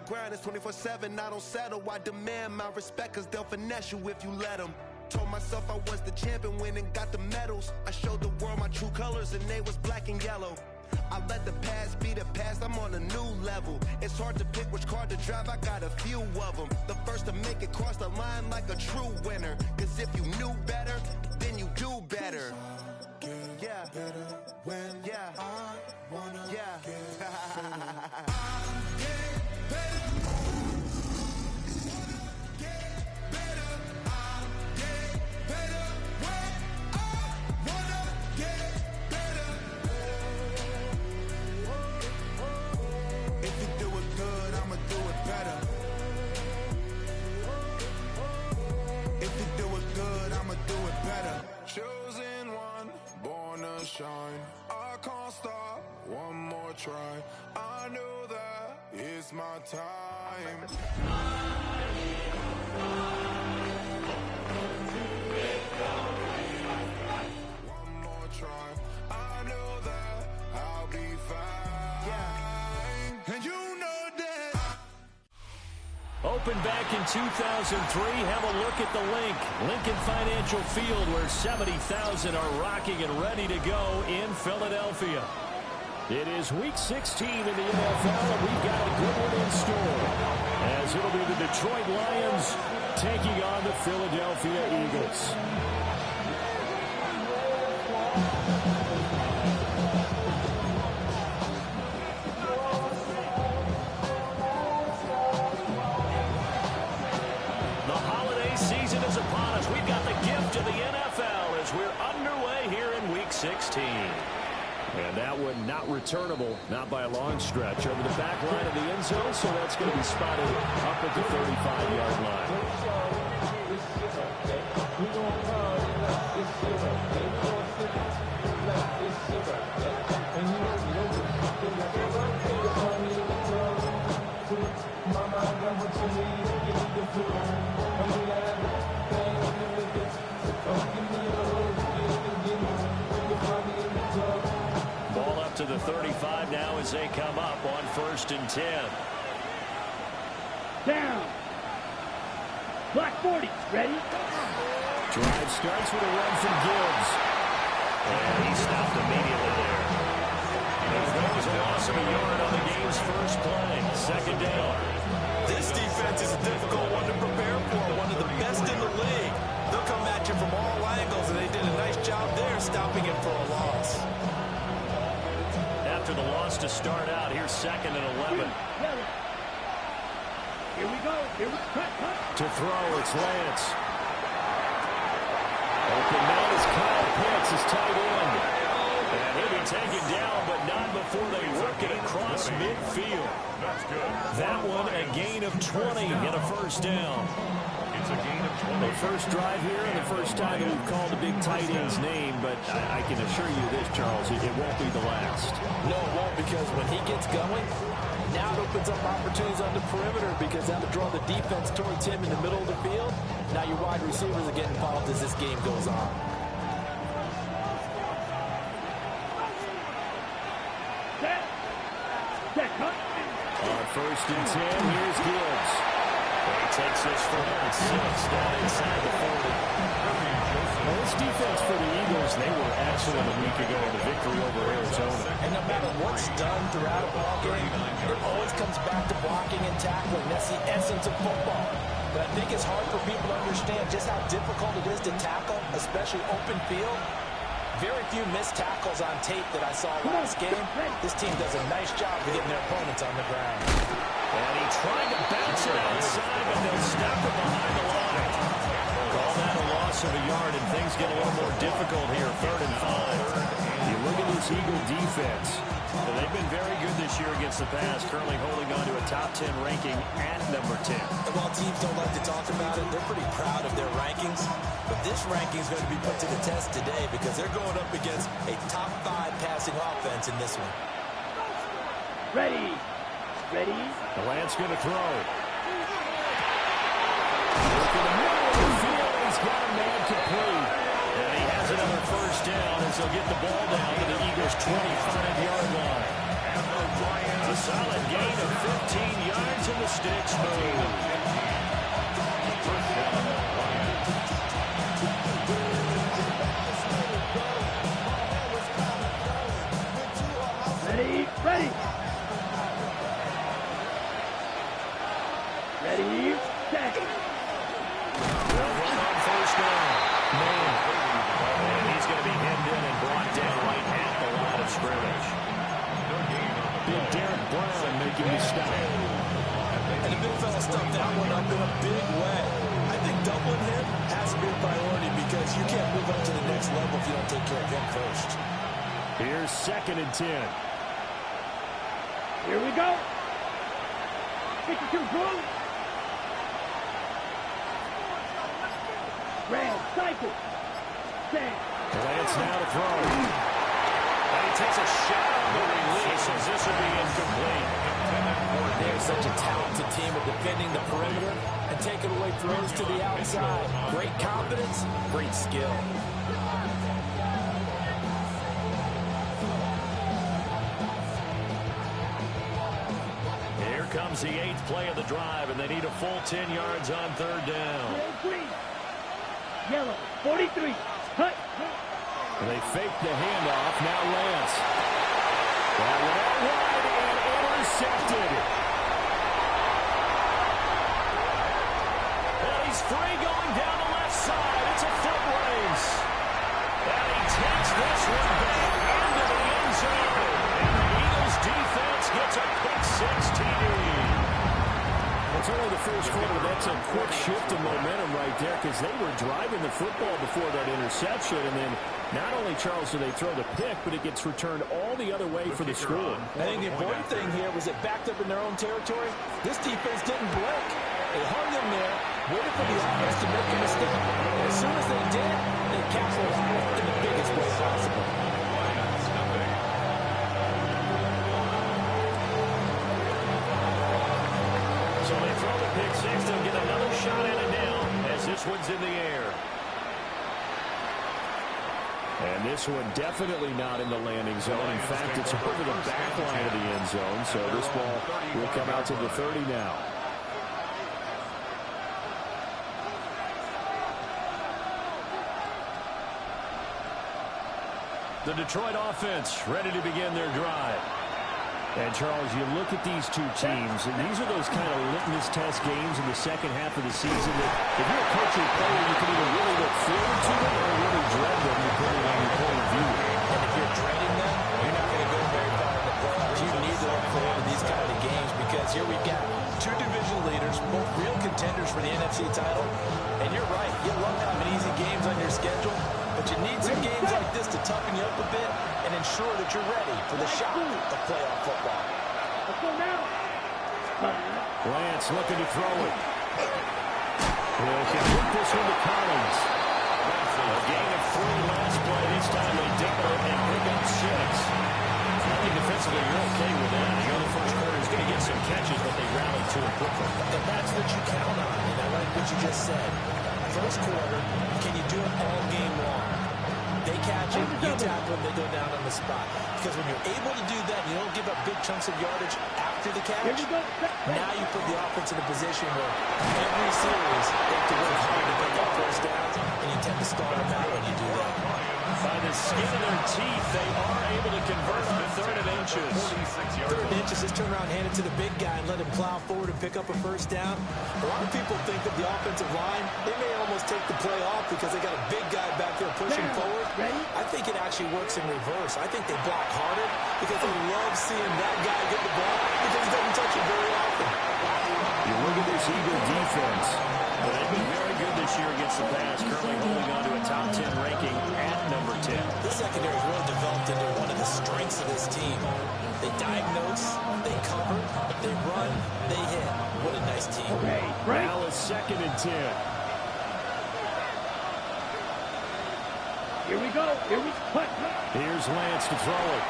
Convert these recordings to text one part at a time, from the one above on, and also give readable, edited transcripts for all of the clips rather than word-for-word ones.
grind, it's 24/7, I don't settle. I demand my respect, cause they'll finesse you if you let them. Told myself I was the champion, went and got the medals. I showed the world my true colors and they was black and yellow. I let the past be the past, I'm on a new level. It's hard to pick which car to drive, I got a few of them. The first to make it cross the line like a true winner. Cause if you knew better, then you do better. Yeah, better when I wanna get better. Chosen one, born to shine. I can't stop, one more try. I know that it's my time. One more try. I know that I'll be fine. And you know that. Opened back in 2003. Have a look at the link. Lincoln Financial Field, where 70,000 are rocking and ready to go in Philadelphia. It is Week 16 in the NFL, and we've got a good one in store, as it'll be the Detroit Lions taking on the Philadelphia Eagles. We've got the gift of the NFL as we're underway here in Week 16. And that one not returnable, not by a long stretch, over the back line of the end zone, so that's going to be spotted up at the 35-yard line. Ball up to the 35 now as they come up on 1st and 10. Down. Block 40. Ready? Drive starts with a run from Gibbs. And he stopped immediately there. There was a loss of a yard on the game's first play. 2nd down. This defense is a difficult one to prepare for, one of the best in the league. They'll come at you from all angles, and they did a nice job there stopping him for a loss. After the loss to start out, here's 2nd and 11. Here we go. Here we go. To throw, it's Lance. Open man is Kyle Pitts, his tight end. And he'll be taken down, but not before they work it across midfield. That's good. That one a gain of 20 and a 1st down. It's a gain of 20. The first drive here and the first time that we've called a big tight end's name, but I can assure you this, Charles, it won't be the last. No, it won't, because when he gets going, now it opens up opportunities on the perimeter, because now to draw the defense towards him in the middle of the field, now your wide receivers are getting involved as this game goes on. On 1st and 10, here's Gibbs. He takes this for 6 down inside the 40. Well, this defense for the Eagles, they were excellent a week ago in the victory over Arizona. And no matter what's done throughout a ball game, it always comes back to blocking and tackling. That's the essence of football. But I think it's hard for people to understand just how difficult it is to tackle, especially open field. Very few missed tackles on tape that I saw last game. This team does a nice job of getting their opponents on the ground. And he tried to bounce it outside, but they'll stop it behind the line. Call that a loss of a yard, and things get a little more difficult here. 3rd and 5. You look at this Eagle defense. They've been very good this year against the pass, currently holding on to a top 10 ranking at number 10. And while teams don't like to talk about it, they're pretty proud of their rankings. But this ranking is going to be put to the test today, because they're going up against a top 5 passing offense in this one. Ready. Ready. The Lance going to throw. Look in the middle of the field. He's got a man complete. And he has another 1st down as they'll get the ball down to the Eagles' 25-yard line. A solid gain of 15 yards and the sticks move. First down, Lions. Ready, ready. Ready, set. They'll run on first down. Man. And he's going to be hemmed in and brought down right at the line of scrimmage. Big Derek Brown making the stop. And the big fella stuffed that one up in a big way. I think doubling him has to be a priority because you can't move up to the next level if you don't take care of him first. Here's 2nd and 10. Here we go. 52 blue. Red, cycle. Set. Lance now to throw. And he takes a shot on the release as this will be incomplete. They're such a talented team of defending the perimeter and taking away throws to the outside. Great confidence, great skill. Here comes the 8th play of the drive, and they need a full 10 yards on 3rd down. Green. Yellow, 43. Cut. They fake the handoff. Now Lance. That went out wide and intercepted. And he's free going down the left side. It's a foot race. And he takes this one back into the end zone. And the Eagles defense gets a pick 6 TD. It's only the first quarter. That's a quick shift in momentum right there because they were driving the football before that interception. And then not only, Charles, do they throw the pick, but it gets returned all the other way for the score. I think the important thing here was it backed up in their own territory. This defense didn't blink. They hung in there, waited for the offense to make a mistake. And as soon as they did, they capitalized in the biggest way possible. So they throw the pick 6. They'll get another shot at it now as this one's in the air. And this one definitely not in the landing zone. In fact, it's over the back line of the end zone. So this ball will come out to the 30 now. The Detroit offense ready to begin their drive. And, Charles, you look at these two teams, and these are those kind of litmus test games in the second half of the season that if you're a coach or player, you can either really look forward to them or really dread them depending on your point of view. And if you're dreading them, you're not going to go very far in the playoffs. You need to look forward to these kind of games because here we've got two division leaders, both real contenders for the NFC title. And you're right, you love having easy games on your schedule, but you need some games like this to toughen you up a bit and ensure that you're ready for the shock of playoff football. Let's go now. Lance looking to throw it. Well, complete this one to Collins. A gain of 3 last play. This time they double it and pick up 6. I think defensively you're okay with that. You know the first quarter is going to get some catches, but they rally to it quickly. And that's what you count on, and I like what you just said. First quarter, can you do it all game long? They catch it, you tackle them, they go down on the spot. Because when you're able to do that, you don't give up big chunks of yardage after the catch. Now you put the offense in a position where every series they have to work hard to pick up first downs, and you tend to stall them out when you do that. By the skin of their teeth, they are able to convert on 3rd and inches. 3rd and inches, just turn around, hand it to the big guy, and let him plow forward and pick up a first down. A lot of people think that the offensive line, they may almost take the play off because they got a big guy back there pushing forward. I think it actually works in reverse. I think they block harder because they love seeing that guy get the ball because he doesn't touch it very often. You look at this Eagle defense. Well, they've been very good this year against the pass, currently holding on to a top 10 ranking at number 10. The secondary has really developed into one of the strengths of this team. They diagnose, they cover, they run, they hit. What a nice team. Now is 2nd and 10. Here we go. Here we go. Here's Lance to throw it.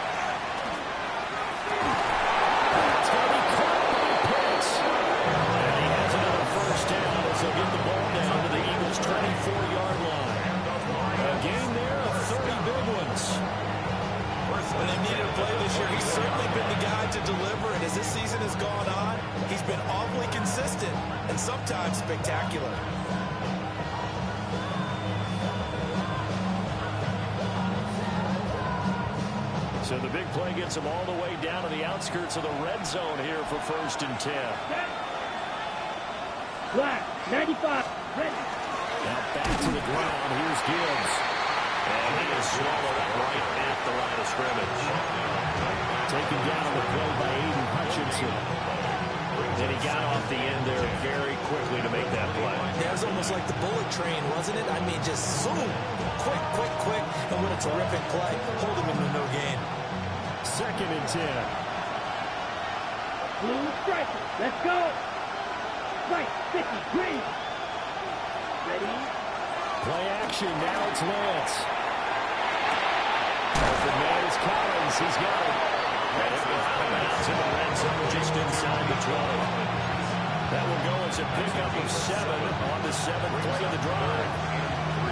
It's going to be caught by Pitts. And he has another first down as they'll get the ball down to the Eagles' 24-yard line. A gain there of 30 big ones. When they needed a play this year, he's certainly been the guy to deliver. sometimes spectacular. So the big play gets him all the way down to the outskirts of the red zone here for 1st and 10. Black, 95, ready. Now back to the ground. Here's Gibbs. And he is swallowed up right at the line of scrimmage. Taken down on the play by Aiden Hutchinson. Then he got off the end there very quickly to make that play. That was almost like the bullet train, wasn't it? I mean, just zoom. Quick, quick, quick. And what a terrific play. Holding him to no gain. 2nd and 10. Blue striker, let's go. Right, 50, green. Ready? Play action. Now it's Lance. Open man is Collins. He's got it. And it was out of bounds in the red zone just inside the 12. That will go as a pickup of 7 on the 7th play of the drive.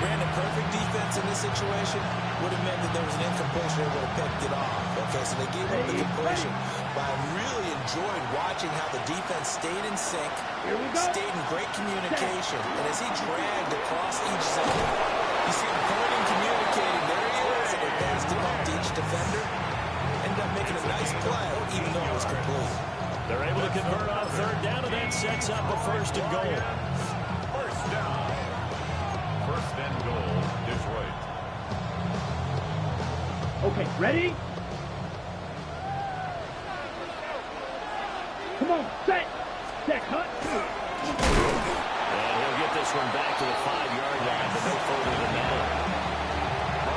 Ran a perfect defense in this situation. Would have meant that there was an incompletion. They would have picked it off. Okay, so they gave up the completion. But I really enjoyed watching how the defense stayed in sync, stayed in great communication. And as he dragged across each zone, you see him pointing, communicating. There he is. And they passed it off to each defender. Ended up making a nice play, even though it was complete. They're able to convert on 3rd down, and that sets up a 1st and goal. 1st down. 1st and goal, Detroit. Okay, ready? Come on, set, hut. And he'll get this one back to the 5-yard line, but no further than that.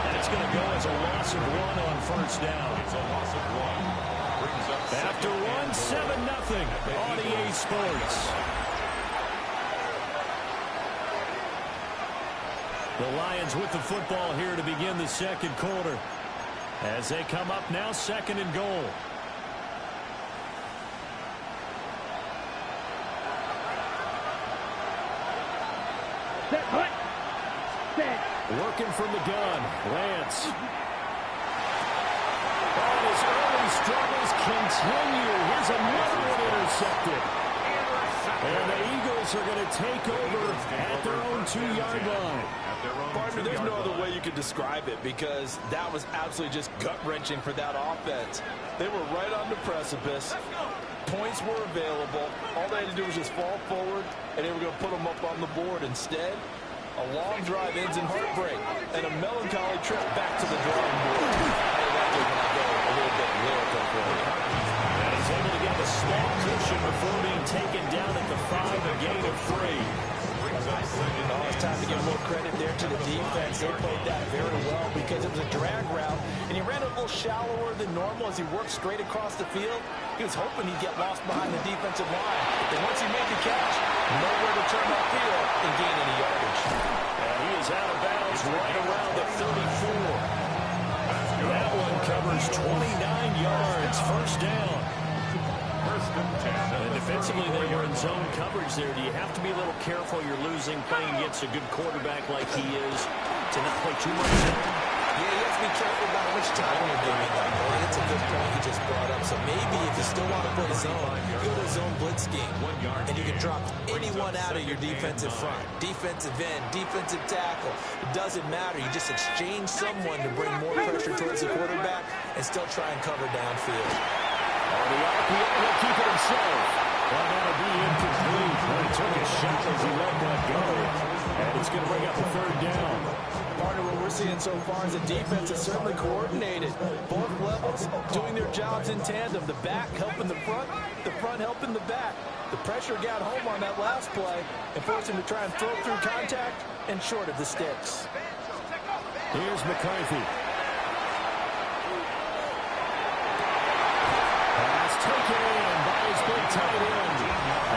And it's going to go as a loss of 1 on 1st down. It's a loss of 1. Brings up After 1, 7-0 on EA Sports. The Lions with the football here to begin the 2nd quarter. As they come up now, 2nd and goal. Set, hut. Set. Working from the gun, Lance. And his early struggles continue. Here's another one intercepted. And the Eagles are going to take over at their own 2-yard line. Partner, there's no other way you could describe it because that was absolutely just gut-wrenching for that offense. They were right on the precipice. Points were available. All they had to do was just fall forward, and they were going to put them up on the board. Instead, a long drive ends in heartbreak and a melancholy trip back to the drawing board. I like it when I go a little bit lyrical for you. And he's able to get a small cushion before being taken down at the 5, a gain of 3. Oh, it's time to give more credit there to the defense. They played that very well because it was a drag route, and he ran a little shallower than normal as he worked straight across the field. He was hoping he'd get lost behind the defensive line. And once he made the catch, nowhere to turn upfield and gain any yardage. And he is out of bounds right around the 34. That one covers 29 yards, 1st down. 1st and 10. And defensively, they were in zone coverage there. Do you have to be a little careful? You're losing, playing against a good quarterback like he is, to not play too much zone? Yeah, you have to be careful about which time you're doing that. Boy, it's a good point you just brought up. So maybe if you still want to play zone, go to zone blitz scheme. And you can drop anyone out of your defensive front. Defensive end, defensive tackle. It doesn't matter. You just exchange someone to bring more pressure towards the quarterback and still try and cover downfield. The RPO will keep it himself. And that'll be incomplete. Well, he took a shot as he let that go. And it's going to bring up a 3rd down. Part of what we're seeing so far is the defense is certainly coordinated. Both levels doing their jobs in tandem. The back helping the front helping the back. The pressure got home on that last play and forced him to try and throw through contact and short of the sticks. Here's McCarthy. Taken in by his big tight end.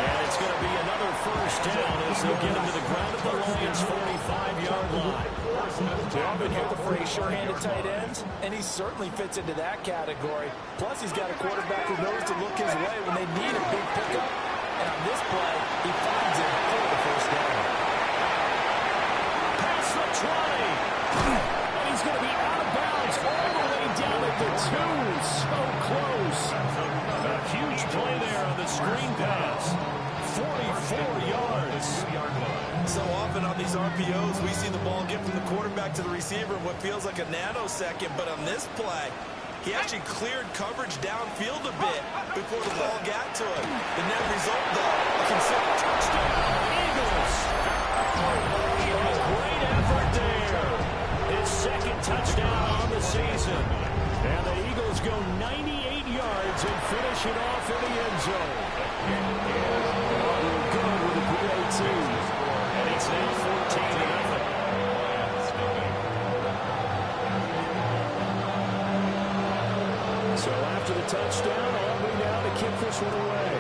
And it's going to be another 1st down as they'll get him to the ground at the Lions' 45-yard line. We often hear the phrase sure-handed tight ends, and he certainly fits into that category. Plus, he's got a quarterback who knows to look his way when they need a big pickup. And on this play, he finds it for the 1st down. Pass the 20. And he's going to be out of bounds all the way down at the 2. So close. A huge play there on the screen pass. 44 yards. these RPOs, we see the ball get from the quarterback to the receiver in what feels like a nanosecond. But on this play, he actually cleared coverage downfield a bit before the ball got to him. The net result, though, a considered touchdown. Eagles. A great effort there. His second touchdown on the season. And the Eagles go 98 yards and finish it off in the end zone. Good with a PAT. And it's now 14-0. So after the touchdown, Aubrey now to kick this one away.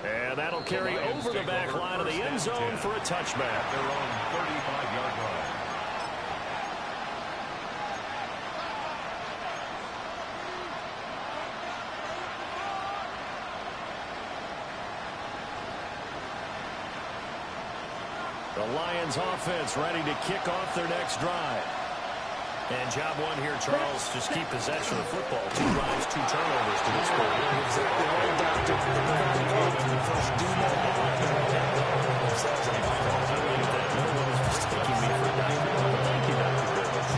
And that'll carry over the back line of the end zone for a touchback. Their own 35-yard line. The Lions offense ready to kick off their next drive. And job one here, Charles, just keep possession of the football. 2 drives, 2 turnovers to this point. Exactly right, Doctor. First do no harm. I believe that no one is mistaking me for Dr. Thank you, Dr. Griffith.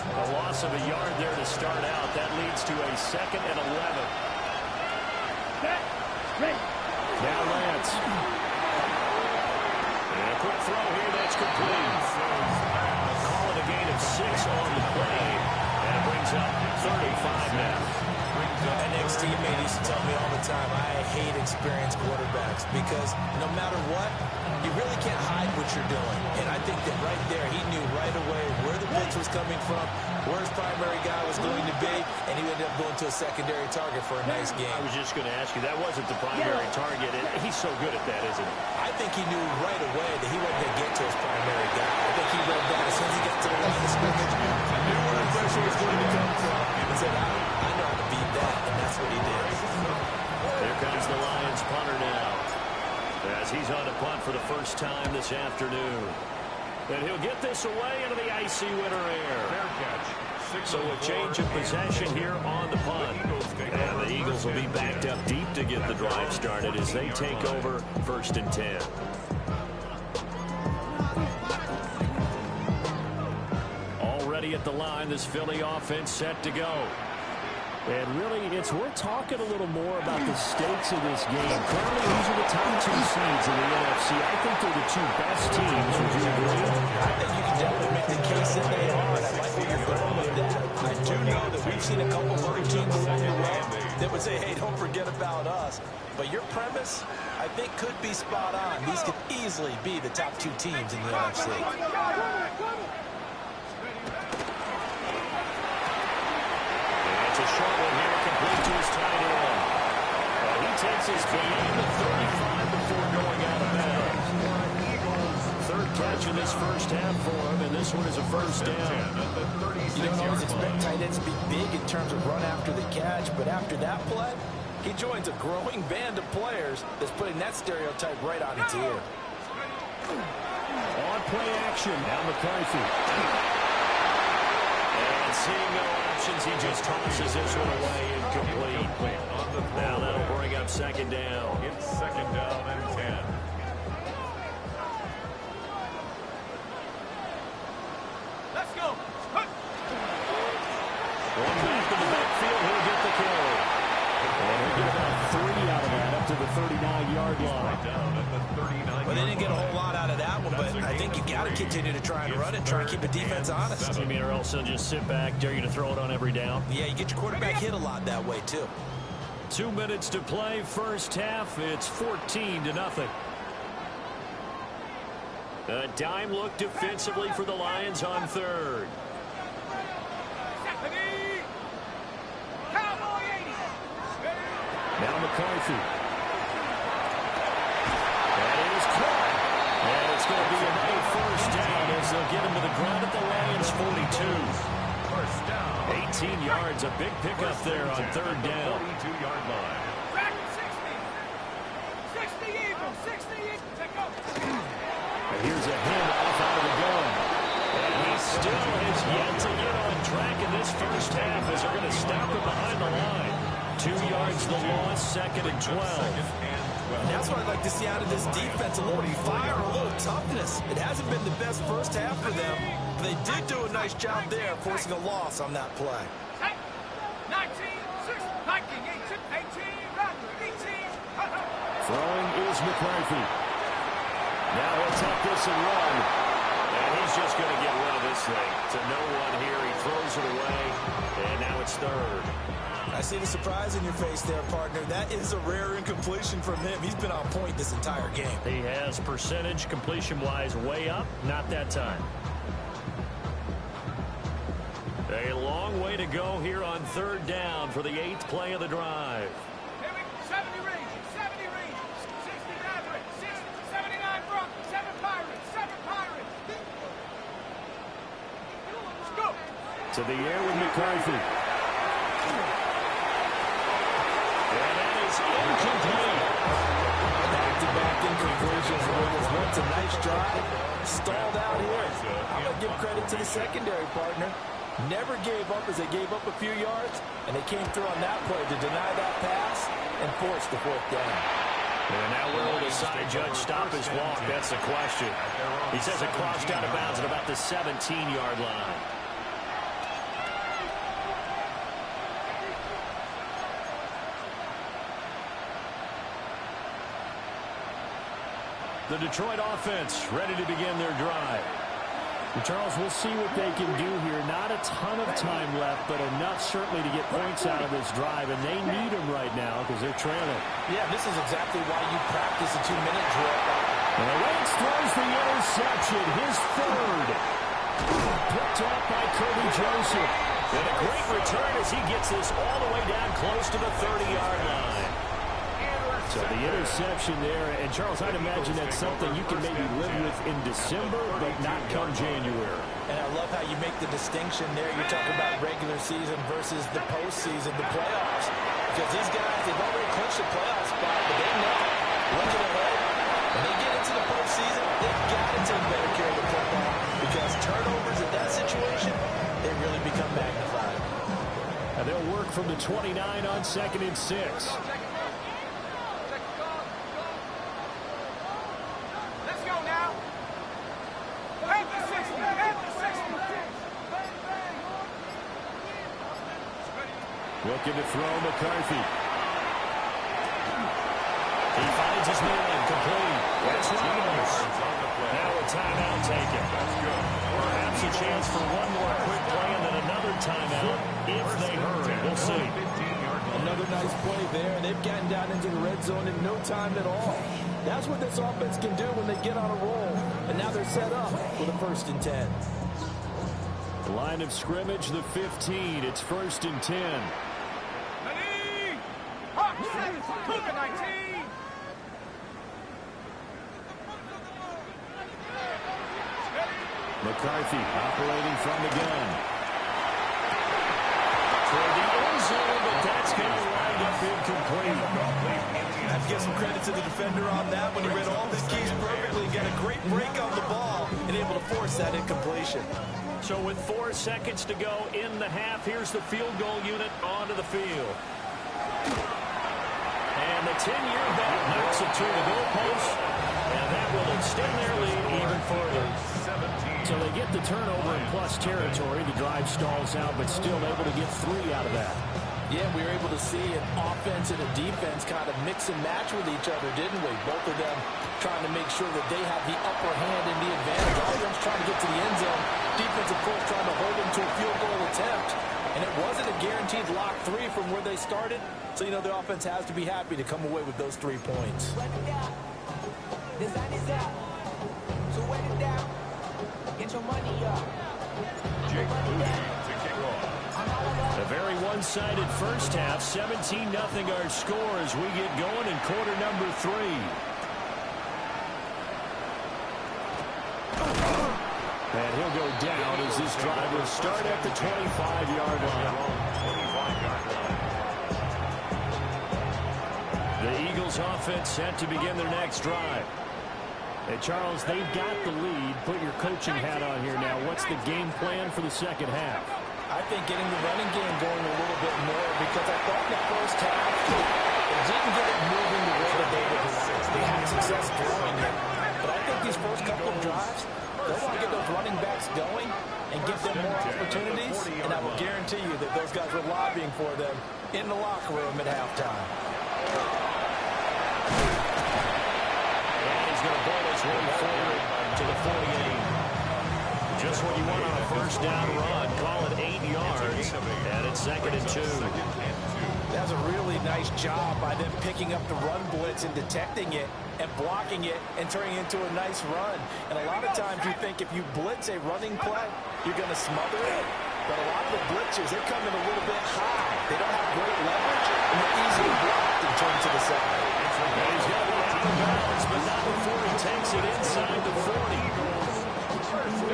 A loss of a yard there to start out. That leads to a 2nd and 11. Now Lance. And a quick throw here, that's complete. Call it a gain of 6 on the play. And it brings up 35 now. An ex-teammate used to tell me all the time, I hate experienced quarterbacks because no matter what, you really can't hide what you're doing. And I think that right there, he knew right away where the blitz was coming from, where his primary guy was going to be, and he ended up going to a secondary target for a nice game. I was just going to ask you, that wasn't the primary target, and he's so good at that, isn't he? I think he knew right away that he wasn't going to get to his primary guy. I think he read that as soon as he got to the line of scrimmage. I knew where the pressure was going to come from, and said, I know how to beat that, and that's what he did. There comes the Lions punter now, as he's on a punt for the first time this afternoon. And he'll get this away into the icy winter air. Fair catch. So a change of possession here on the punt. And the Eagles will be backed up deep to get the drive started as they take over 1st and 10. Already at the line, this Philly offense set to go. And really, it's worth talking a little more about the stakes of this game. Currently, these are the top 2 seeds in the NFC. I think they're the 2 best teams. Would you agree? I think you can definitely make the case that they are, and I like where you're going with that. I do know that we've seen a couple of other teams along the way that would say, hey, don't forget about us. But your premise, I think, could be spot on. These could easily be the top 2 teams in the NFC. It's a short one here, complete to his tight end. He takes his beyond the 35 before going out of bounds. 3rd catch in this first half for him, and this one is a first down. You don't always expect tight ends to be big in terms of run after the catch, but after that play, he joins a growing band of players that's putting that stereotype right on its ear. On play action, now McCarthy. And seeing no options, he just tosses this one away incomplete. Now that'll bring up 2nd down. It's 2nd down and 10. Let's go. Going back to the backfield, he'll get the carry. And he'll get about 3 out of that up to the 39-yard line. Down at the 39. Well, they didn't get a whole lot out of that one, but I think you got to continue to try and run it, try and keep the defense honest. You mean, or else they'll just sit back, dare you to throw it on every down? Yeah, you get your quarterback hit a lot that way, too. 2 minutes to play, first half. It's 14-0. A dime look defensively for the Lions on 3rd. Now McCarthy. That is caught. And it's going to be a first down as they'll get him to the ground at the Lions 42. First down. 18 yards, a big pickup there on 3rd down. 42-yard line. 60 Eagles, 60 Eagles, take off. And here's a handoff out of the gun. And he still has yet to get on track in this first half as they're going to stop him behind the line. 2 yards the loss, 2nd and 12. And that's what I'd like to see out of this defense, a little fire, a little toughness. It hasn't been the best first half for them. They did do a nice job there, forcing a loss on that play. 19, 6, Viking, 18, 18. Throwing is McCarthy. Now he'll take this and run. And he's just going to get rid of this thing. To no one here. He throws it away. And now it's 3rd. I see the surprise in your face there, partner. That is a rare incompletion from him. He's been on point this entire game. He has percentage completion-wise way up. Not that time. A long way to go here on 3rd down for the 8th play of the drive. 70 range, 60 Maverick, 79 Brock, 7 Pirates, 7 Pirates. Let's go. To the air with McCarthy. And that is incomplete. Back-to-back incompletions. It was once a nice drive. Stalled out here. I'm going to give credit to the secondary, partner. Never gave up as they gave up a few yards, and they came through on that play to deny that pass and force the 4th down. And now will the side judge stop his walk? That's the question. He says it crossed out of bounds at about the 17-yard line. The Detroit offense ready to begin their drive. Charles, we'll see what they can do here. Not a ton of time left, but enough certainly to get points out of this drive, and they need them right now because they're trailing. Yeah, this is exactly why you practice a 2-minute drill. And Lance throws the interception, his 3rd. Picked up by Kirby Joseph. And a great return as he gets this all the way down close to the 30-yard line. So the interception there, and Charles, I'd imagine that's something you can maybe live with in December, but not come January. And I love how you make the distinction there. You're talking about regular season versus the postseason, the playoffs. Because these guys, they've already clinched a playoff spot, but they know looking ahead. When they get into the postseason, they've got to take better care of the football because turnovers in that situation, they really become magnified. And they'll work from the 29 on 2nd and 6. Looking to throw McCarthy. He finds his man complete. That's Ramos. Now a timeout taken. Perhaps a chance for one more quick play and then another timeout if they hurry. We'll see. Another nice play there. They've gotten down into the red zone in no time at all. That's what this offense can do when they get on a roll. And now they're set up with a 1st and 10. The line of scrimmage, the 15. It's 1st and 10. McCarthy operating from the gun. Toward the end zone, but that's going to wind up incomplete. I have to give some credit to the defender on that when he read all his keys perfectly, got a great break on the ball, and able to force that incompletion. So with 4 seconds to go in the half, here's the field goal unit onto the field. And the 10-year bet knocks it to the goalpost, and that will extend their lead even further. So they get the turnover in plus territory. The drive stalls out, but still able to get 3 out of that. Yeah, we were able to see an offense and a defense kind of mix and match with each other, didn't we? Both of them trying to make sure that they have the upper hand and the advantage. Offense trying to get to the end zone. Defense, of course, trying to hold them to a field goal attempt. And it wasn't a guaranteed lock 3 from where they started. So, you know, the offense has to be happy to come away with those 3 points. Design is out. So wet it down. Get your money up. A very one-sided first half. 17-0 our score as we get going in quarter number 3. And he'll go down as this drive will start at the 25-yard line. The Eagles offense set to begin their next drive. Hey, Charles, they've got the lead. Put your coaching hat on here now. What's the game plan for the second half? I think getting the running game going a little bit more, because I thought in the first half they didn't get it moving the way that they would like. They had success throwing it. But I think these first couple of drives, they'll want to get those running backs going and give them more opportunities. And I will guarantee you that those guys were lobbying for them in the locker room at halftime. And he's going to bowl his way forward to the 48. Just what you want on a first down run. Call it 8 yards. And it's 2nd and 2. That's a really nice job by them picking up the run blitz and detecting it and blocking it and turning it into a nice run. And a lot of times you think if you blitz a running play, you're going to smother it. But a lot of the blitzers, they come in a little bit high. They don't have great leverage, and they're easily blocked in terms of the side. And he's got one out of bounds, but not before he takes it inside the 40.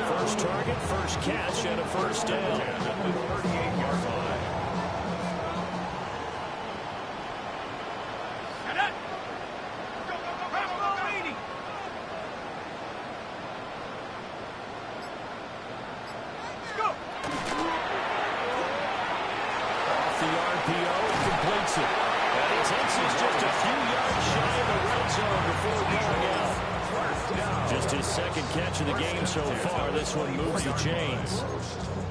First target, first catch, and a first down. 38-yard line. Off the RPO, completes it. And he takes it just a few yards shy of the red zone before going out. Just his second catch of the game so far. This one moves the chains.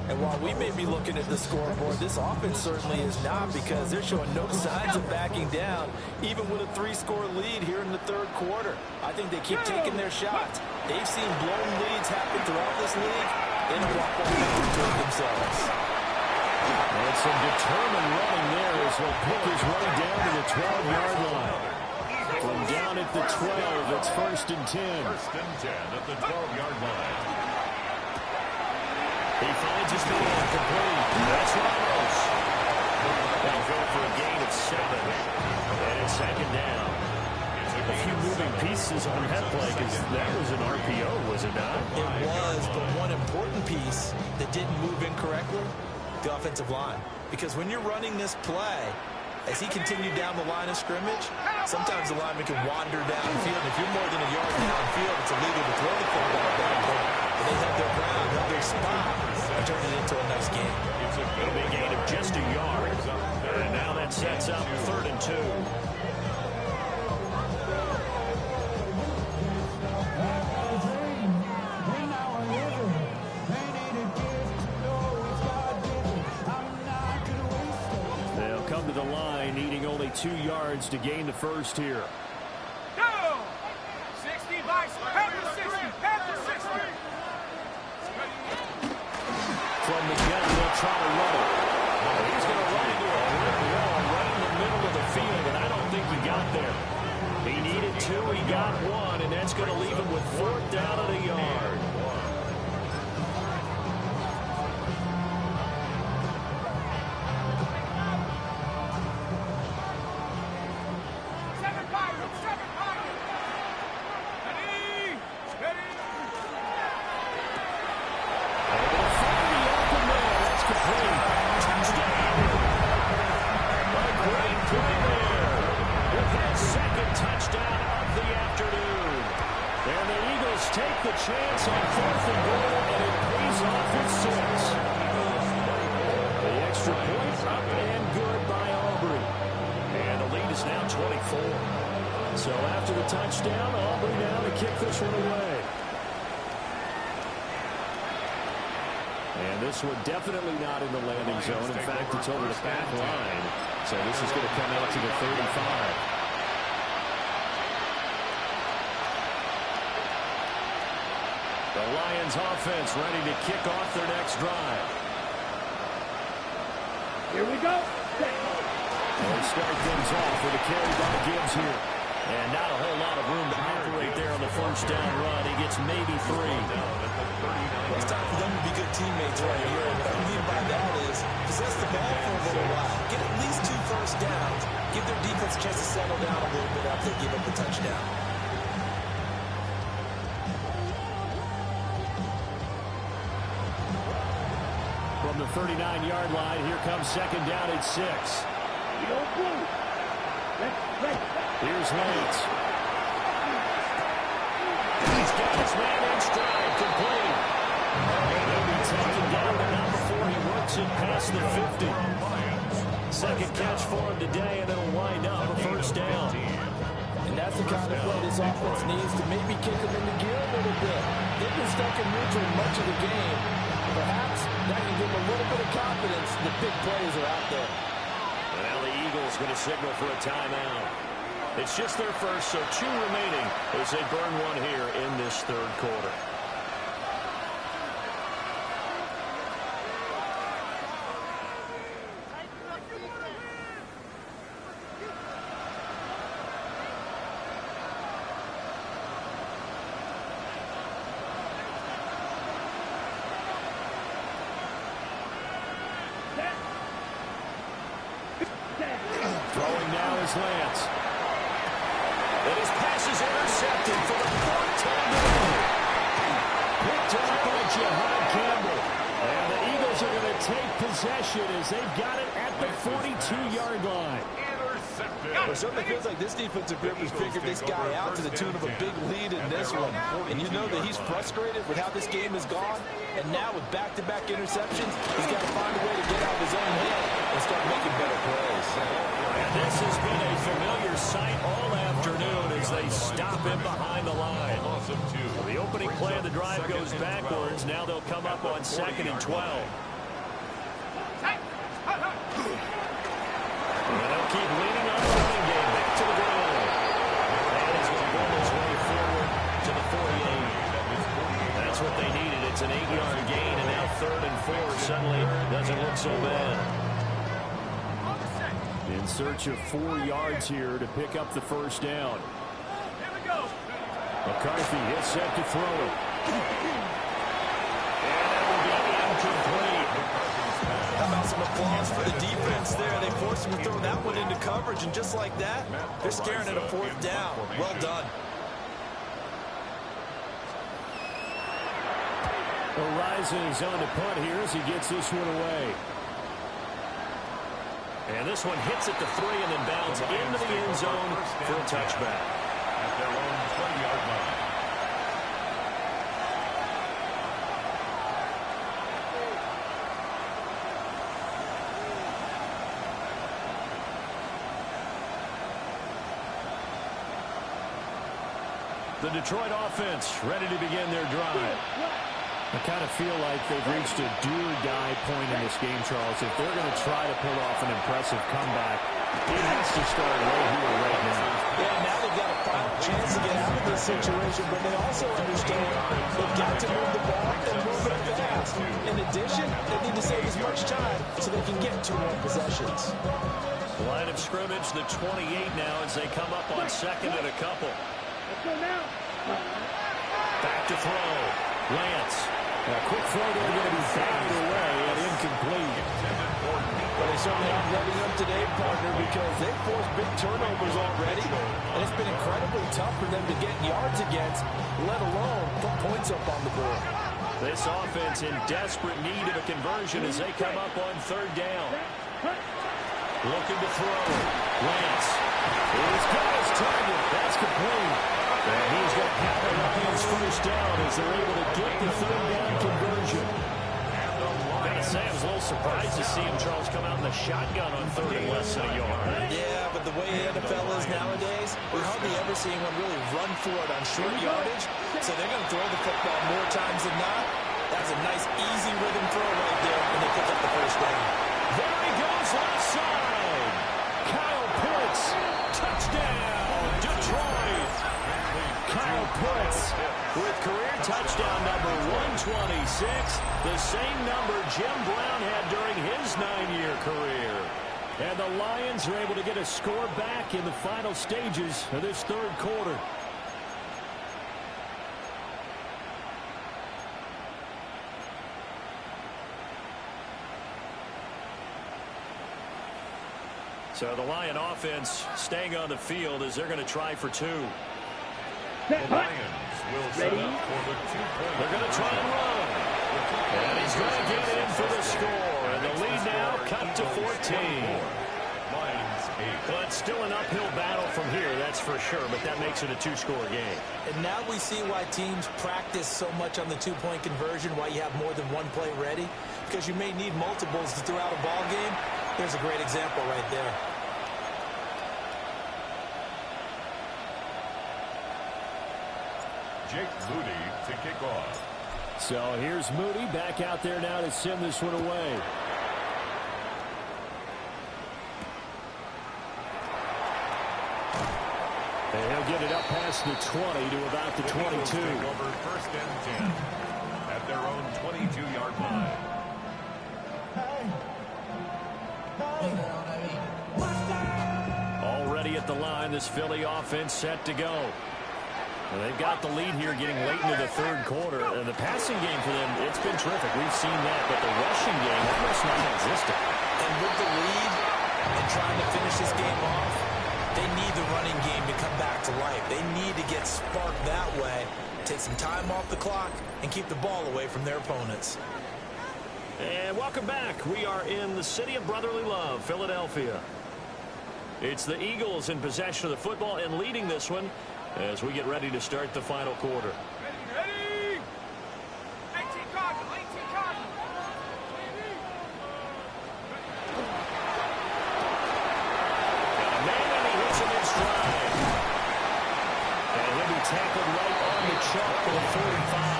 And while we may be looking at the scoreboard, this offense certainly is not, because they're showing no signs of backing down, even with a 3-score lead here in the third quarter. I think they keep taking their shots. They've seen blown leads happen throughout this league. They don't walk one to it themselves. And some determined running there as he'll pick his way down to the 12-yard line. From down at the 12, it's 1st and 10. 1st and 10 at the 12-yard line. He finds his man complete. That's Ramos. They'll go for a gain of 7. And it's 2nd down. A few moving pieces on that play, because that was an RPO, was it not? It was, but one important piece that didn't move incorrectly, the offensive line. Because when you're running this play, as he continued down the line of scrimmage, sometimes the lineman can wander downfield. If you're more than a yard downfield, it's illegal to throw the football down. But they held their ground, held their spot, and turned it into a nice game. It'll be a gain of just a yard. And now that sets up 3rd and 2. They'll come to the line, needing only 2 yards to gain the first here. Go! 60, Vice. Panther 60. Panther 60. From the gun, they'll try to run it. He's going to run into a brick wall right in the middle of the field, and I don't think he got there. He needed 2, he got 1, and that's going to leave him with 4th down and a yard. Take the chance on 4th and goal, and it pays off with 6. The extra point up and good by Aubrey. And the lead is now 24. So after the touchdown, Aubrey now to kick this one away. And this one definitely not in the landing zone. In fact, it's over the back line. So this is going to come out to the 35. The Lions offense ready to kick off their next drive. Here we go. They'll start things off with a carry by Gibbs here. And not a whole lot of room to operate there on the first down run. He gets maybe 3. It's time for them to be good teammates right here. And what I mean by that is possess the ball for a little while. Get at least 2 first downs. Give their defense a chance to settle down a little bit after they give up the touchdown. From the 39-yard line, here comes 2nd down at 6. Here's Lance. He's got his man in stride, complete. He'll be taken down, but not before he works it past the 50. Second catch for him today, and it'll wind up a first down. And that's the kind of play this offense needs to maybe kick them into gear a little bit. They've been stuck in neutral much of the game. Perhaps that can give them a little bit of confidence that big plays are out there. Well, the Eagles going to signal for a timeout. It's just their first, so 2 remaining as they burn one here in this third quarter. Throwing now is Lance. And his pass is intercepted for the 4th time today. Picked up by Jahad Campbell. And the Eagles are going to take possession as they've got it at the 42-yard line. It certainly feels like this defensive group has figured this guy out to the tune of a big lead in this one. And you know that he's frustrated with how this game has gone. And now with back-to-back interceptions, he's got to find a way to get out of his own head and start making better plays. And this has been a familiar sight all afternoon as they stop him behind the line. The opening play of the drive goes backwards. Now they'll come up on 2nd and 12. And they'll keep leaning on the running game back to the ground. And he's going to roll his way forward to the 48. That's what they needed. It's an 8-yard gain, and now 3rd and 4 suddenly doesn't look so bad. In search of 4 yards here to pick up the first down. Here we go. McCarthy is set to throw it. And that will be incomplete. How about some applause for the defense there? They forced him to throw that one into coverage, and just like that, they're scaring at a 4th down. Well done. Horizon is on to punt here as he gets this one away. And this one hits at the 3 and then bounds into the end zone for a touchback. At their own 20-yard line. The Detroit offense ready to begin their drive. I kind of feel like they've reached a do-or-die point in this game, Charles. If they're going to try to pull off an impressive comeback, it has to start right here, right now. Yeah, now they've got a final chance to get out of this situation, but they also understand they've got to move the ball and move it fast. In addition, they need to save as much time so they can get 2 more possessions. Line of scrimmage, the 28 now as they come up on 2nd and a couple. Let's go now. Back to throw. Lance. A quick throw there going to be batted away and incomplete. But they certainly aren't letting up today, partner, because they've forced big turnovers already, and it's been incredibly tough for them to get yards against, let alone put points up on the board. This offense in desperate need of a conversion as they come up on 3rd down. Looking to throw. Lance. He's got his target. That's complete. And he's going to have the Lions first down as they're able to get the 3rd down conversion. Gotta say, I was a little surprised to see him, Charles, come out in the shotgun on 3rd and less than a yard. Yeah, but the way the NFL is nowadays, we hardly ever see anyone really run for it on short yardage. So they're going to throw the football more times than not. That's a nice, easy rhythm throw right there, and they pick up the first down. There he goes, left side. Kyle Pitts, touchdown, Detroit. Kyle Pitts with career touchdown number 126, the same number Jim Brown had during his 9-year career. And the Lions are able to get a score back in the final stages of this 3rd quarter. So the Lion offense staying on the field as they're going to try for 2. The Lions will set up for the 2-point. They're going to try and run. And he's going to get in for the score. And the lead now cut to 14. Lions 8. Well, it's still an uphill battle from here, that's for sure, but that makes it a two-score game. And now we see why teams practice so much on the two-point conversion, why you have more than one play ready, because you may need multiples throughout a ball game. There's a great example right there. Jake Moody to kick off. So here's Moody back out there now to send this one away. And he'll get it up past the 20 to about the 22. Over first and 10 at their own 22-yard line. Already at the line, this Philly offense set to go. Well, they've got the lead here getting late into the third quarter. And the passing game for them, it's been terrific. We've seen that, but the rushing game almost non-existent. And with the lead and trying to finish this game off, they need the running game to come back to life. They need to get sparked that way, take some time off the clock, and keep the ball away from their opponents. And welcome back. We are in the city of brotherly love, Philadelphia. It's the Eagles in possession of the football and leading this one as we get ready to start the final quarter. Ready! 18 Cardinals, 18 Cardinals. And he'll be tackled right on the chalk for the 45.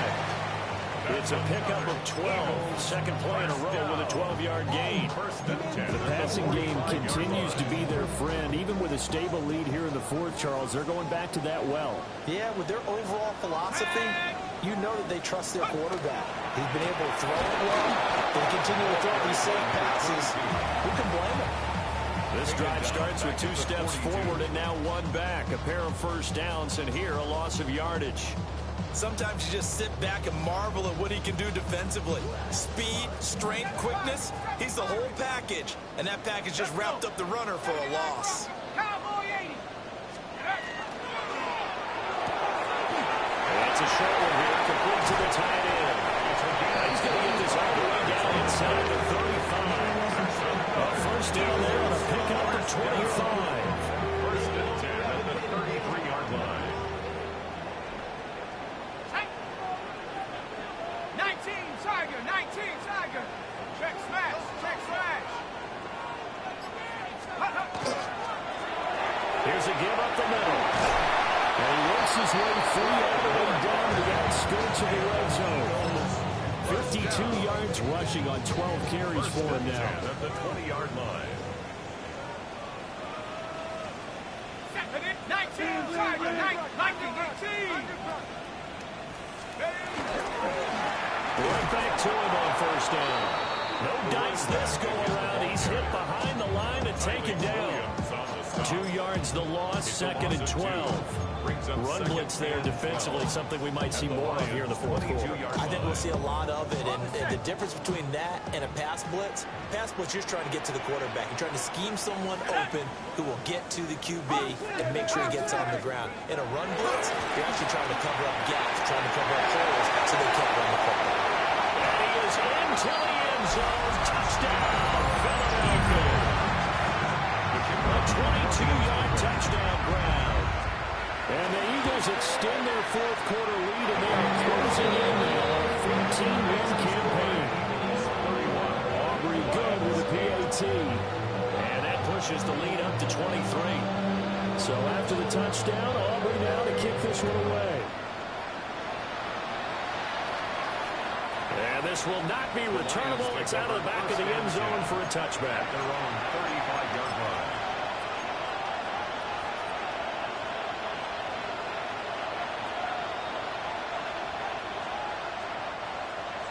It's a pickup of 12. Second play in a row with a 12-yard gain. The passing game continues to be their friend. Even with a stable lead here in the fourth, Charles, they're going back to that well. Yeah, with their overall philosophy, you know that they trust their quarterback. He's been able to throw it well. They continue to throw these safe passes. Who can blame him? This drive starts with 2 steps forward and now 1 back. A pair of first downs, and here a loss of yardage. Sometimes you just sit back and marvel at what he can do defensively. Speed, strength, quickness, he's the whole package. And that package just wrapped up the runner for a loss. Cowboy 80. That's a short one here, complete to the tight end. He's going to get this all the way down inside the 35. A first down there on a pickup of 25. First and 10 at the 33-yard line. 19 Tiger, 19 Tiger. Check smash, check smash. Here's a give up the middle. And he works his way free all the way down to the outskirts of the red zone. 52 yards rushing on 12 carries for him now. At the 20-yard line. 19 Tiger, 19. Right back to him on first down. No dice this go around. He's hit behind the line and taken down. 2 yards the loss, second and 12. Run blitz there defensively, something we might see more of here in the fourth quarter. I think we'll see a lot of it, and the difference between that and a pass blitz, you're just trying to get to the quarterback. You're trying to scheme someone open who will get to the QB and make sure he gets on the ground. In a run blitz, you're actually trying to cover up gaps, trying to cover up holes so they can't run the football. And he is into the end zone. Touchdown, Philadelphia. A 22-yard touchdown ground. And the Eagles extend their fourth quarter lead, and they are closing in now on a 14-win campaign. Aubrey good with a PAT. And that pushes the lead up to 23. So after the touchdown, Aubrey now to kick this one away. And this will not be returnable. It's out of the back of the end zone for a touchback. Their own 35-yard line.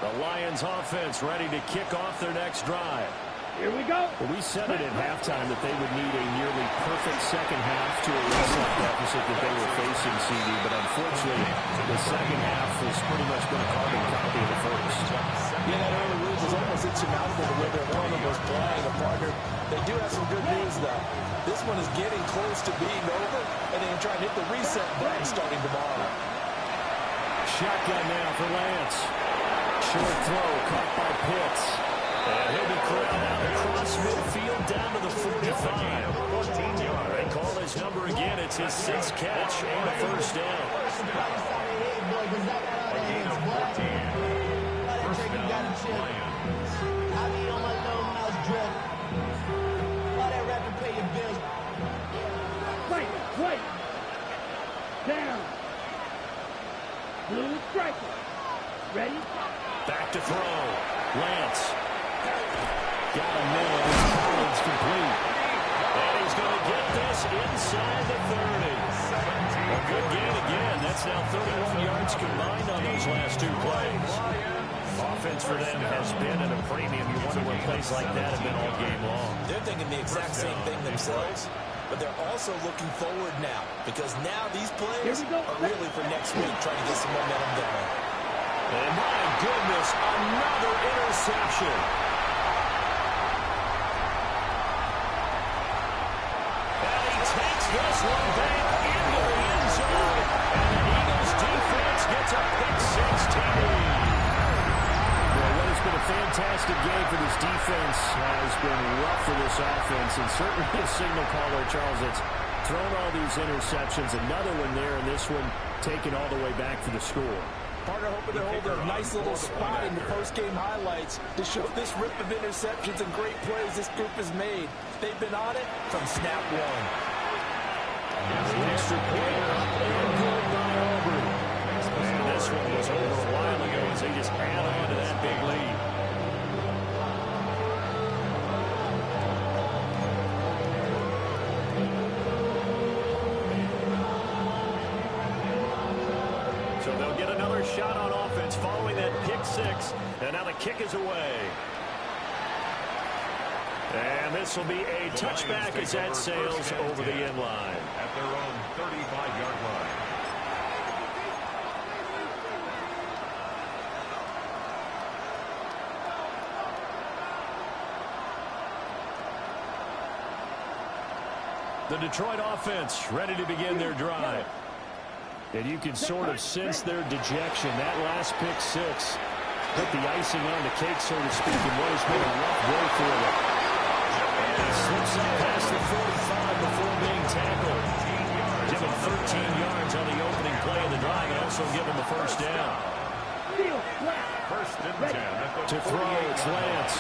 The Lions offense ready to kick off their next drive. Here we go. Well, we said it at halftime that they would need a nearly perfect second half to erase that deficit that they were facing, CD, but unfortunately, the second half has pretty much been a carbon copy of the first. Yeah, that early lead was almost insurmountable the way their opponent was playing. A partner, they do have some good news, though. This one is getting close to being over, and they can try and hit the reset button starting tomorrow. Shotgun now for Lance. Short throw caught by Pitts. And he'll be corralled out across midfield down to the 45. It's his 6th catch and a first down. A gain of 14. First down, Lions. Wait. Down. Blue striker. Ready? Back to throw. Lance. Got him there. It's complete. And he's going to get this inside the 30. A good gain again. That's now 31 yards combined on those last 2 plays. Offense for them has been at a premium. You wonder what plays like that have been all game long. They're thinking the exact same thing themselves, but they're also looking forward now because now these plays are really for next week, trying to get some momentum going. And my goodness, another interception. And he takes this one back into the end zone. And the Eagles defense gets a pick-6 TD. Well, what has been a fantastic game for this defense has been rough for this offense, and certainly a signal caller, Charles, that's thrown all these interceptions. Another one there, and this one taken all the way back for the score. Partner hoping to hold a nice little spot in the post-game highlights to show this rip of interceptions and great plays this group has made. They've been on it from snap one. The extra point and good by Auburn. And this one was over a while ago as they just add on to that big lead. So they'll get another shot on offense following that pick-6. And now the kick is away. And this will be a touchback as that sails over the end line. At their own 35-yard line. The Detroit offense ready to begin their drive. And you can sort of sense their dejection. That last pick-6 put the icing on the cake, so to speak, in what has been a rough day for them. And he slips up past the 45 before being tackled. Give him 13 yards on the opening play of the drive and also give him the first down. First and 10. To throw, it's Lance.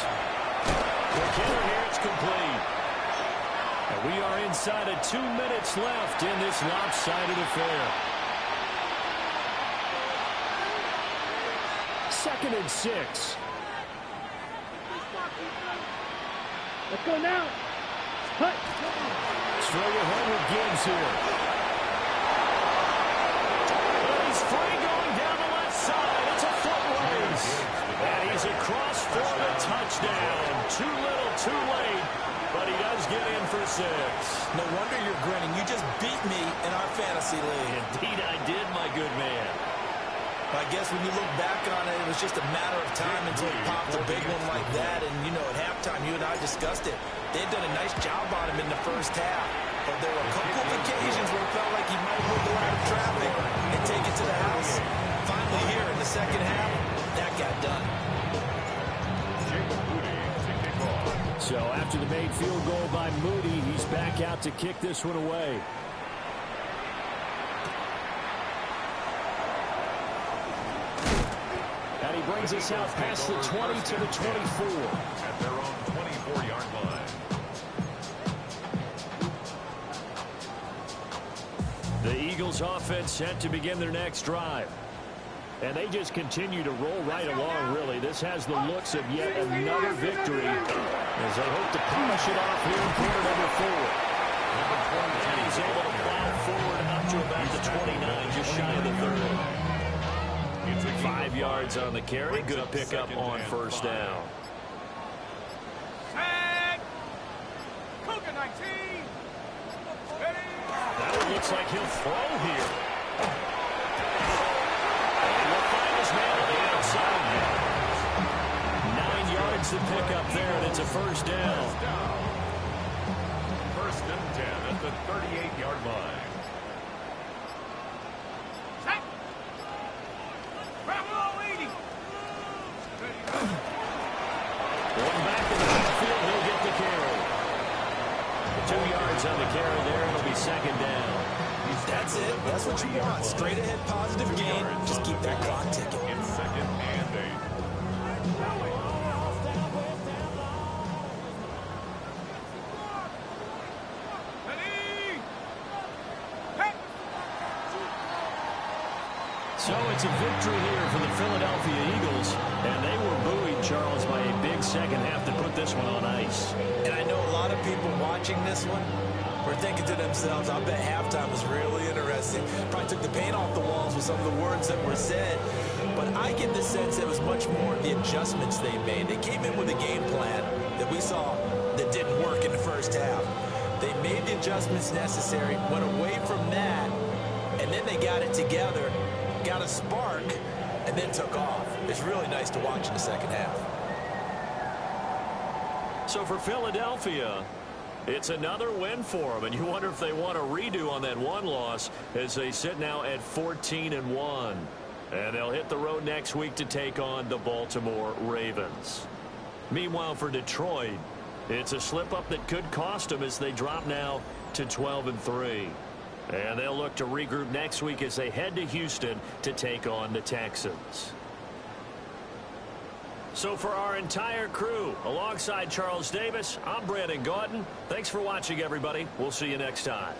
McKinnon here, it's complete. And we are inside of 2 minutes left in this lopsided affair. 2nd and 6. Let's go now. Cut. Straight ahead with Gibbs here. And he's free going down the left side. It's a foot race. And he's across for the touchdown. Too little, too late. But he does get in for 6. No wonder you're grinning. You just beat me in our fantasy league. Indeed I did, my good man. I guess when you look back on it, it was just a matter of time until he popped a big one like that. And, you know, at halftime, you and I discussed it. They'd done a nice job on him in the first half. But there were a couple of occasions where it felt like he might wiggle out of traffic and take it to the house. Finally here in the second half, that got done. So after the made field goal by Moody, he's back out to kick this one away. And he brings us out past the 20 to the 24. At their own 24-yard line. The Eagles offense set to begin their next drive. And they just continue to roll right along, really. This has the looks of yet another victory as they hope to polish it off here in quarter number 4. And he's able to plow forward up to about the 29, just shy of the 30. 5 yards on the carry. Good pickup on first down. Tag. Cougar 19. Ready. That one looks like he'll throw here. And he will find his man on the outside. 9 yards to pick up there, and it's a first down. First and 10 at the 38-yard line. One back in the backfield, he'll get the carry. 2 yards on the carry there, it'll be second down. That's it. That's what you want. Straight ahead positive gain. Just keep that clock ticking. In 2nd and 8. So it's a victory here for the Philadelphia Eagles, and they were buoyed, Charles, by a big second half to put this one on ice. And I know a lot of people watching this one were thinking to themselves, I bet halftime was really interesting. Probably took the paint off the walls with some of the words that were said. But I get the sense it was much more the adjustments they made. They came in with a game plan that we saw that didn't work in the first half. They made the adjustments necessary, went away from that, and then they got it together, got a spark, and then took off. It's really nice to watch in the second half. So for Philadelphia, it's another win for them, and you wonder if they want a redo on that one loss as they sit now at 14-1. And they'll hit the road next week to take on the Baltimore Ravens. Meanwhile, for Detroit, it's a slip-up that could cost them as they drop now to 12-3. And they'll look to regroup next week as they head to Houston to take on the Texans. So for our entire crew, alongside Charles Davis, I'm Brandon Gaudin. Thanks for watching, everybody. We'll see you next time.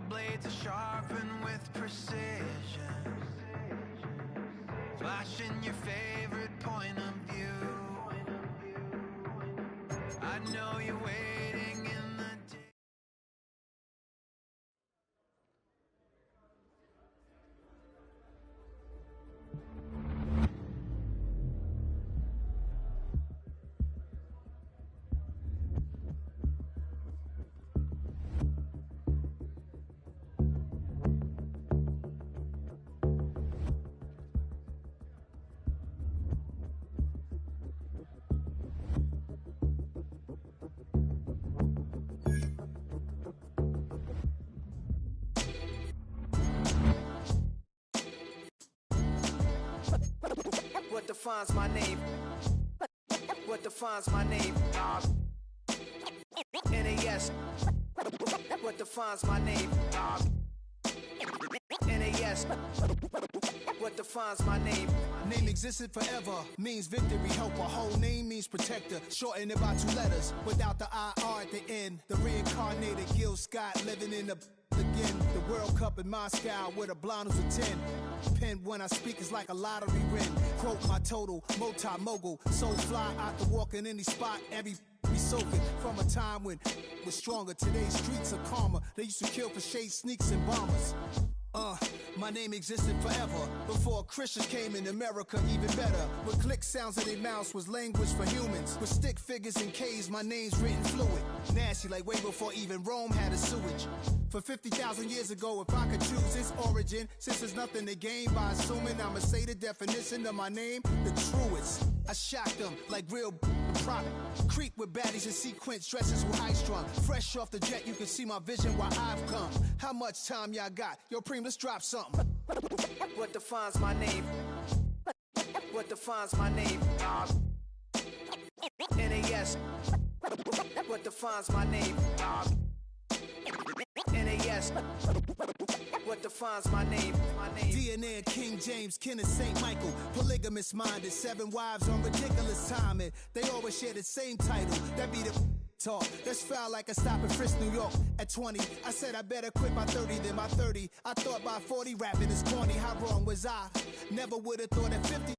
blades are sharpened with precision, flashing your favorite point of view. I know you're waiting in the day. What defines my name? What defines my name? NAS. What defines my name? NAS. What defines my name? Name existed forever, means victory, helper. Whole name means protector, shortened it by 2 letters, without the IR at the end. The reincarnated Gil Scott living in the again. The World Cup in Moscow with a blonde who's a 10. Pen when I speak is like a lottery win. Quote my total, multi-mogul. So fly out to walk in any spot, every be soaking from a time when was stronger. Today's streets are calmer. They used to kill for shade sneaks and bombers. My name existed forever. Before Christians came in America, even better. With click sounds in their mouths was language for humans. With stick figures and K's, my name's written fluid. Nasty like way before even Rome had a sewage. For 50,000 years ago, if I could choose its origin, since there's nothing to gain by assuming, I'ma say the definition of my name, the truest. I shocked them like real prop. Creep with baddies in sequence, dresses with high strung. Fresh off the jet, you can see my vision while I've come. How much time y'all got? Yo, Preem, let's drop something. What defines my name? What defines my name? NAS. What defines my name? NAS. What defines my name? DNA of King James, kin of St. Michael. Polygamous minded, 7 wives on ridiculous timing. They always share the same title. That be the talk. That's foul like a stop in Frisk, New York. At 20, I said I better quit by 30 than by 30. I thought by 40 rapping is corny. How wrong was I? Never would have thought at 50.